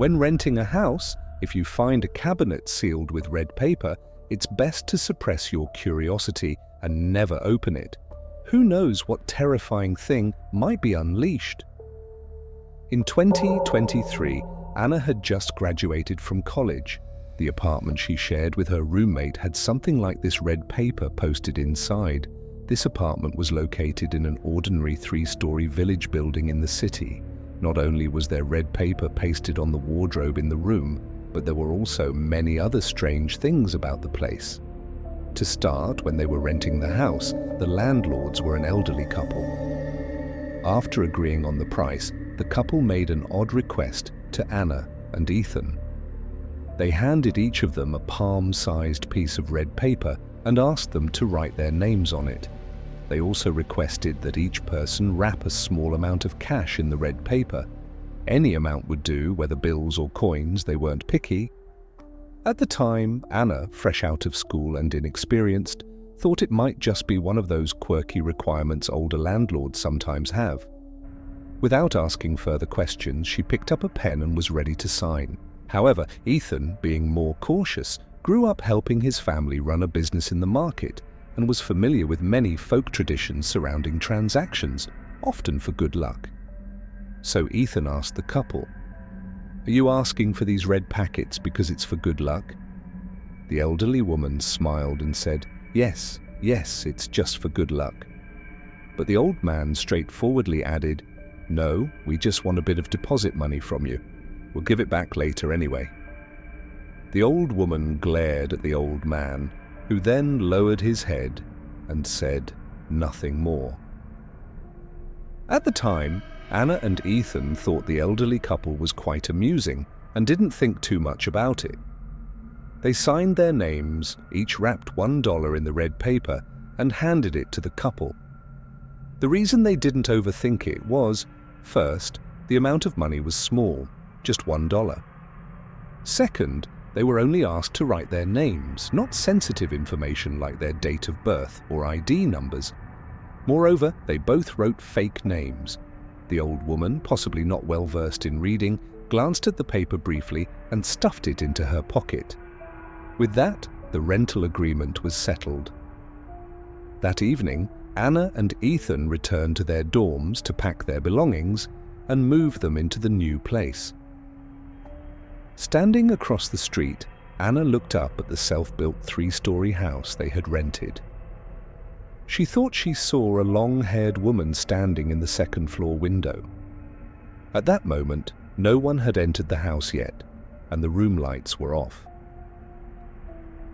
When renting a house, if you find a cabinet sealed with red paper, it's best to suppress your curiosity and never open it. Who knows what terrifying thing might be unleashed? In 2023, Anna had just graduated from college. The apartment she shared with her roommate had something like this red paper posted inside. This apartment was located in an ordinary 3-story village building in the city. Not only was there red paper pasted on the wardrobe in the room, but there were also many other strange things about the place. To start, when they were renting the house, the landlords were an elderly couple. After agreeing on the price, the couple made an odd request to Anna and Ethan. They handed each of them a palm-sized piece of red paper and asked them to write their names on it. They also requested that each person wrap a small amount of cash in the red paper. Any amount would do, whether bills or coins, they weren't picky. At the time, Anna, fresh out of school and inexperienced, thought it might just be one of those quirky requirements older landlords sometimes have. Without asking further questions, she picked up a pen and was ready to sign. However, Ethan, being more cautious, grew up helping his family run a business in the market and was familiar with many folk traditions surrounding transactions, often for good luck. So Ethan asked the couple, "Are you asking for these red packets because it's for good luck?" The elderly woman smiled and said, Yes, it's just for good luck." But the old man straightforwardly added, "No, we just want a bit of deposit money from you. We'll give it back later anyway." The old woman glared at the old man, who then lowered his head and said nothing more. At the time, Anna and Ethan thought the elderly couple was quite amusing and didn't think too much about it. They signed their names, each wrapped $1 in the red paper, and handed it to the couple. The reason they didn't overthink it was, first, the amount of money was small, just $1. Second, they were only asked to write their names, not sensitive information like their date of birth or ID numbers. Moreover, they both wrote fake names. The old woman, possibly not well versed in reading, glanced at the paper briefly and stuffed it into her pocket. With that, the rental agreement was settled. That evening, Anna and Ethan returned to their dorms to pack their belongings and move them into the new place. Standing across the street, Anna looked up at the self-built 3-story house they had rented. She thought she saw a long-haired woman standing in the second-floor window. At that moment, no one had entered the house yet, and the room lights were off.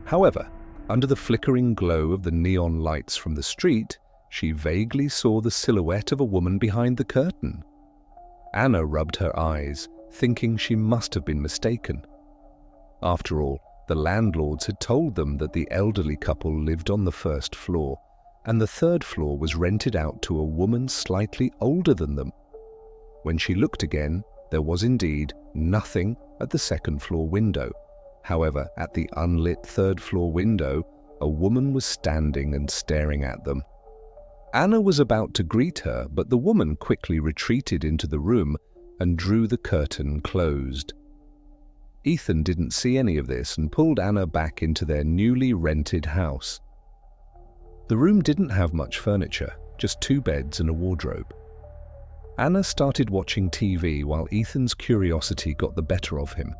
However, under the flickering glow of the neon lights from the street, she vaguely saw the silhouette of a woman behind the curtain. Anna rubbed her eyes, thinking she must have been mistaken. After all, the landlords had told them that the elderly couple lived on the first floor, and the third floor was rented out to a woman slightly older than them. When she looked again, there was indeed nothing at the second-floor window. However, at the unlit third-floor window, a woman was standing and staring at them. Anna was about to greet her, but the woman quickly retreated into the room and drew the curtain closed. Ethan didn't see any of this and pulled Anna back into their newly rented house. The room didn't have much furniture, just 2 beds and a wardrobe. Anna started watching TV while Ethan's curiosity got the better of him.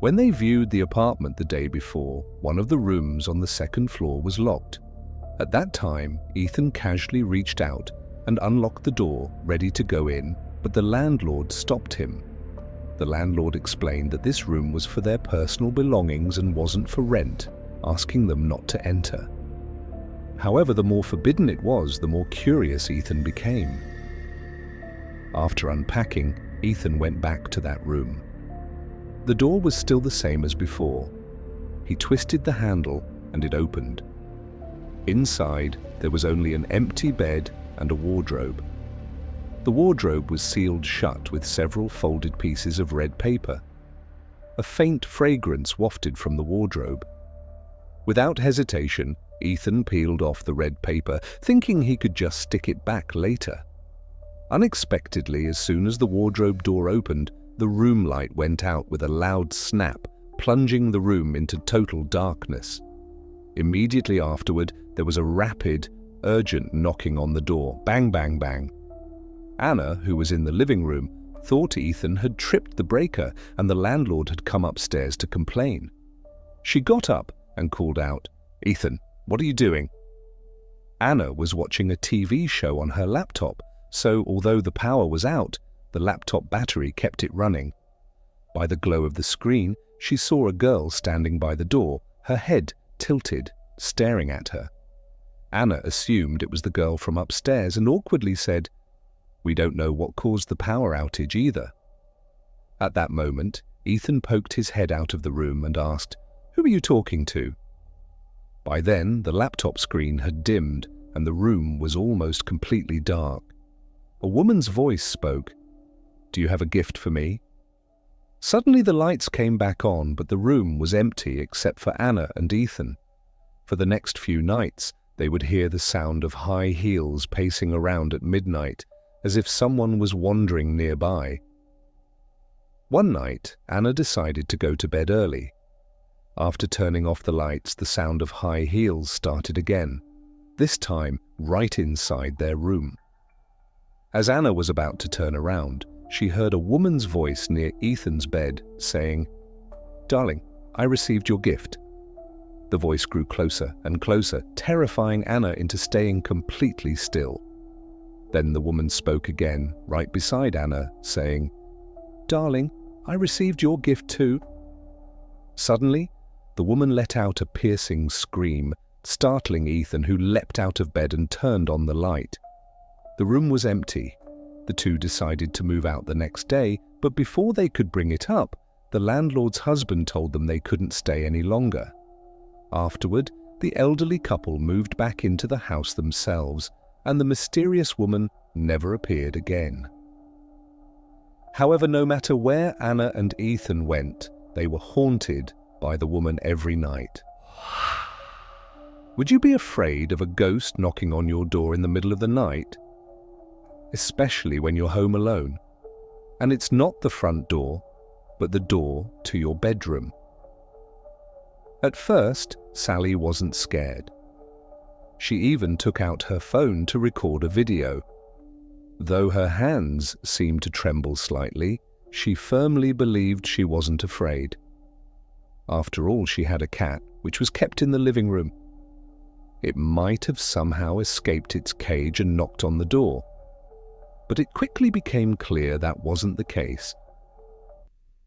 When they viewed the apartment the day before, one of the rooms on the second floor was locked. At that time, Ethan casually reached out and unlocked the door, ready to go in, but the landlord stopped him. The landlord explained that this room was for their personal belongings and wasn't for rent, asking them not to enter. However, the more forbidden it was, the more curious Ethan became. After unpacking, Ethan went back to that room. The door was still the same as before. He twisted the handle and it opened. Inside, there was only an empty bed and a wardrobe. The wardrobe was sealed shut with several folded pieces of red paper. A faint fragrance wafted from the wardrobe. Without hesitation, Ethan peeled off the red paper, thinking he could just stick it back later. Unexpectedly, as soon as the wardrobe door opened, the room light went out with a loud snap, plunging the room into total darkness. Immediately afterward, there was a rapid, urgent knocking on the door. Bang, bang, bang. Anna, who was in the living room, thought Ethan had tripped the breaker and the landlord had come upstairs to complain. She got up and called out, "Ethan, what are you doing?" Anna was watching a TV show on her laptop, so although the power was out, the laptop battery kept it running. By the glow of the screen, she saw a girl standing by the door, her head tilted, staring at her. Anna assumed it was the girl from upstairs and awkwardly said, "We don't know what caused the power outage either." At that moment, Ethan poked his head out of the room and asked, "Who are you talking to?" By then, the laptop screen had dimmed and the room was almost completely dark. A woman's voice spoke, "Do you have a gift for me?" Suddenly the lights came back on, but the room was empty except for Anna and Ethan. For the next few nights, they would hear the sound of high heels pacing around at midnight, as if someone was wandering nearby. One night, Anna decided to go to bed early. After turning off the lights, the sound of high heels started again, this time right inside their room. As Anna was about to turn around, she heard a woman's voice near Ethan's bed saying, "Darling, I received your gift." The voice grew closer and closer, terrifying Anna into staying completely still. Then the woman spoke again, right beside Anna, saying, "Darling, I received your gift too." Suddenly, the woman let out a piercing scream, startling Ethan, who leapt out of bed and turned on the light. The room was empty. The two decided to move out the next day, but before they could bring it up, the landlord's husband told them they couldn't stay any longer. Afterward, the elderly couple moved back into the house themselves, and the mysterious woman never appeared again. However, no matter where Anna and Ethan went, they were haunted by the woman every night. Would you be afraid of a ghost knocking on your door in the middle of the night? Especially when you're home alone. And it's not the front door, but the door to your bedroom. At first, Sally wasn't scared. She even took out her phone to record a video. Though her hands seemed to tremble slightly, she firmly believed she wasn't afraid. After all, she had a cat, which was kept in the living room. It might have somehow escaped its cage and knocked on the door. But it quickly became clear that wasn't the case.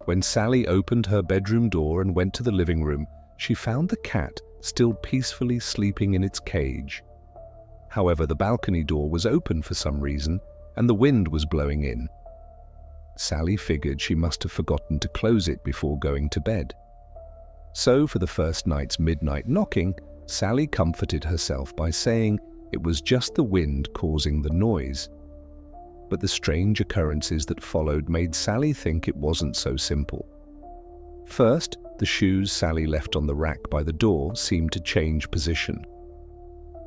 When Sally opened her bedroom door and went to the living room, she found the cat still peacefully sleeping in its cage. However, the balcony door was open for some reason, and the wind was blowing in. Sally figured she must have forgotten to close it before going to bed. So, for the first night's midnight knocking, Sally comforted herself by saying it was just the wind causing the noise. But the strange occurrences that followed made Sally think it wasn't so simple. First, the shoes Sally left on the rack by the door seemed to change position.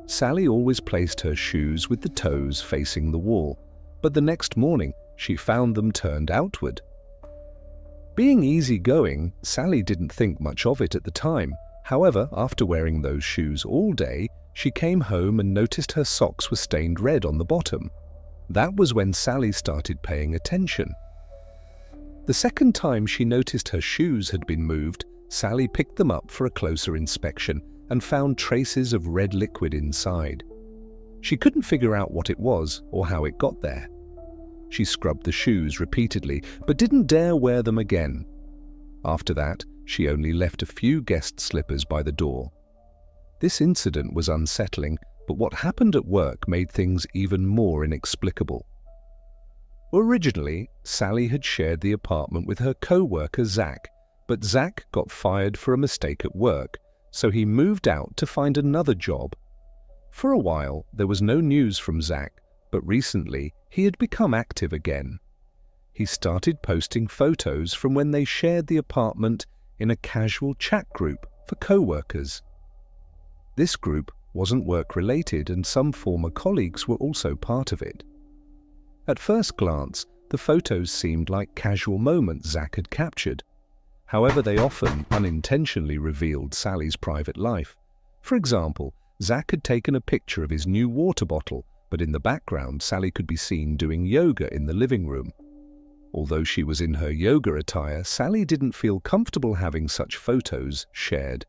Sally always placed her shoes with the toes facing the wall, but the next morning she found them turned outward. Being easygoing, Sally didn't think much of it at the time. However, after wearing those shoes all day, she came home and noticed her socks were stained red on the bottom. That was when Sally started paying attention. The second time she noticed her shoes had been moved, Sally picked them up for a closer inspection and found traces of red liquid inside. She couldn't figure out what it was or how it got there. She scrubbed the shoes repeatedly, but didn't dare wear them again. After that, she only left a few guest slippers by the door. This incident was unsettling, but what happened at work made things even more inexplicable. Originally, Sally had shared the apartment with her co-worker Zach, but Zach got fired for a mistake at work, so he moved out to find another job. For a while, there was no news from Zach, but recently he had become active again. He started posting photos from when they shared the apartment in a casual chat group for co-workers. This group wasn't work-related, and some former colleagues were also part of it. At first glance, The photos seemed like casual moments Zach had captured. However, they often unintentionally revealed Sally's private life. For example, Zach had taken a picture of his new water bottle, but in the background Sally could be seen doing yoga in the living room. Although she was in her yoga attire, Sally didn't feel comfortable having such photos shared.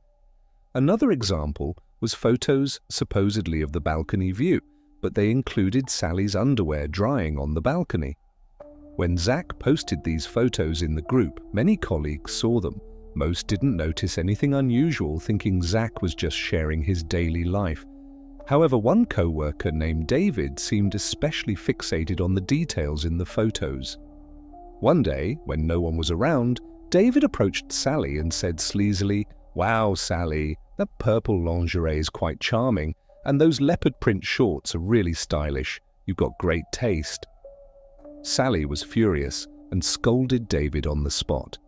Another example was photos supposedly of the balcony view, but they included Sally's underwear drying on the balcony. When Zach posted these photos in the group, many colleagues saw them. Most didn't notice anything unusual, thinking Zach was just sharing his daily life. However, one co-worker named David seemed especially fixated on the details in the photos. One day, when no one was around, David approached Sally and said sleazily, "Wow, Sally, that purple lingerie is quite charming, and those leopard print shorts are really stylish. You've got great taste." Sally was furious and scolded David on the spot.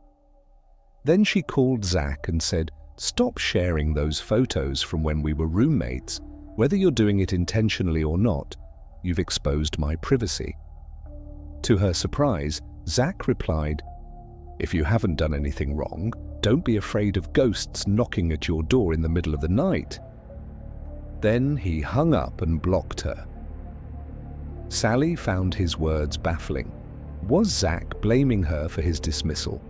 Then she called Zach and said, "Stop sharing those photos from when we were roommates. Whether you're doing it intentionally or not, you've exposed my privacy." To her surprise, Zach replied, "If you haven't done anything wrong, don't be afraid of ghosts knocking at your door in the middle of the night." Then he hung up and blocked her. Sally found his words baffling. Was Zach blaming her for his dismissal?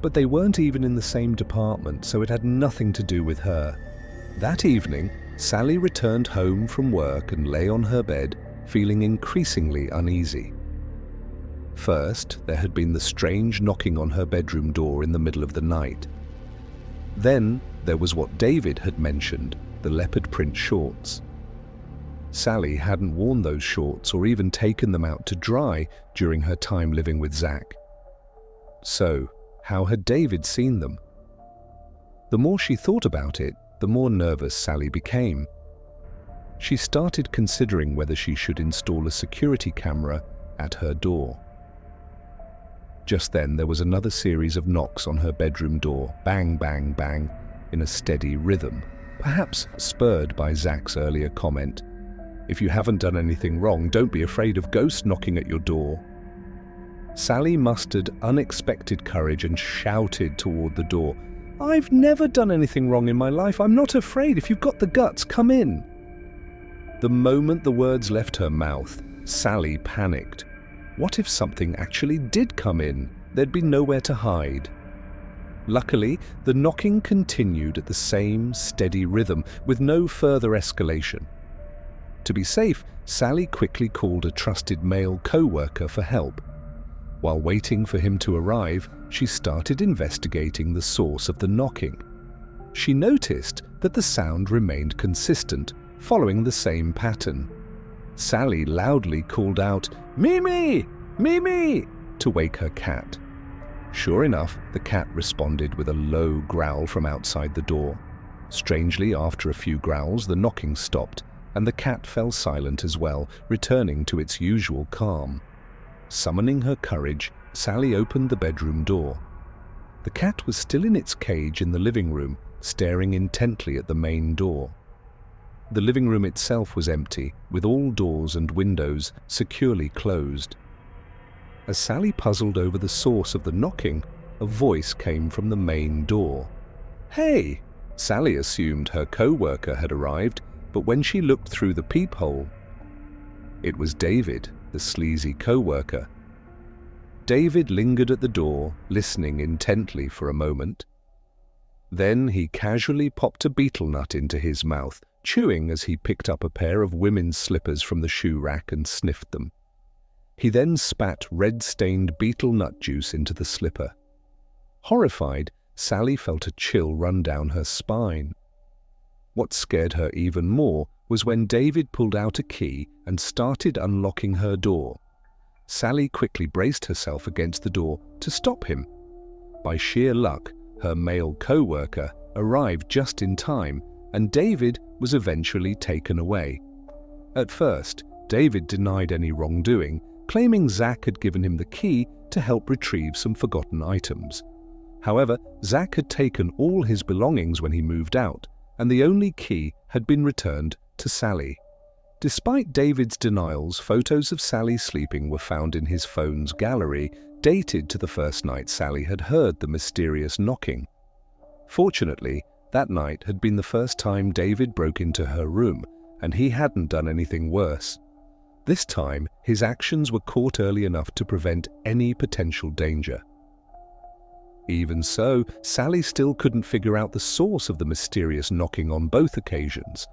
But they weren't even in the same department, so it had nothing to do with her. That evening, Sally returned home from work and lay on her bed, feeling increasingly uneasy. First, there had been the strange knocking on her bedroom door in the middle of the night. Then, there was what David had mentioned, the leopard print shorts. Sally hadn't worn those shorts or even taken them out to dry during her time living with Zach. So, how had David seen them? The more she thought about it, the more nervous Sally became. She started considering whether she should install a security camera at her door. Just then, there was another series of knocks on her bedroom door, bang, bang, bang, in a steady rhythm, perhaps spurred by Zach's earlier comment, "If you haven't done anything wrong, don't be afraid of ghosts knocking at your door." Sally mustered unexpected courage and shouted toward the door, "I've never done anything wrong in my life. I'm not afraid. If you've got the guts, come in." The moment the words left her mouth, Sally panicked. What if something actually did come in? There'd be nowhere to hide. Luckily, the knocking continued at the same steady rhythm, with no further escalation. To be safe, Sally quickly called a trusted male co-worker for help. While waiting for him to arrive, she started investigating the source of the knocking. She noticed that the sound remained consistent, following the same pattern. Sally loudly called out, "Mimi! Mimi!" to wake her cat. Sure enough, the cat responded with a low growl from outside the door. Strangely, after a few growls, the knocking stopped, and the cat fell silent as well, returning to its usual calm. Summoning her courage, Sally opened the bedroom door. The cat was still in its cage in the living room, staring intently at the main door. The living room itself was empty, with all doors and windows securely closed. As Sally puzzled over the source of the knocking, a voice came from the main door. "Hey!" Sally assumed her co-worker had arrived, but when she looked through the peephole, it was David, the sleazy co-worker. David lingered at the door, listening intently for a moment. Then he casually popped a betel nut into his mouth, chewing as he picked up a pair of women's slippers from the shoe rack and sniffed them. He then spat red-stained betel nut juice into the slipper. Horrified, Sally felt a chill run down her spine. What scared her even more was when David pulled out a key and started unlocking her door. Sally quickly braced herself against the door to stop him. By sheer luck, her male co-worker arrived just in time, and David was eventually taken away. At first, David denied any wrongdoing, claiming Zach had given him the key to help retrieve some forgotten items. However, Zach had taken all his belongings when he moved out, and the only key had been returned to Sally. Despite David's denials, photos of Sally sleeping were found in his phone's gallery, dated to the first night Sally had heard the mysterious knocking. Fortunately, that night had been the first time David broke into her room, and he hadn't done anything worse. This time, his actions were caught early enough to prevent any potential danger. Even so, Sally still couldn't figure out the source of the mysterious knocking on both occasions.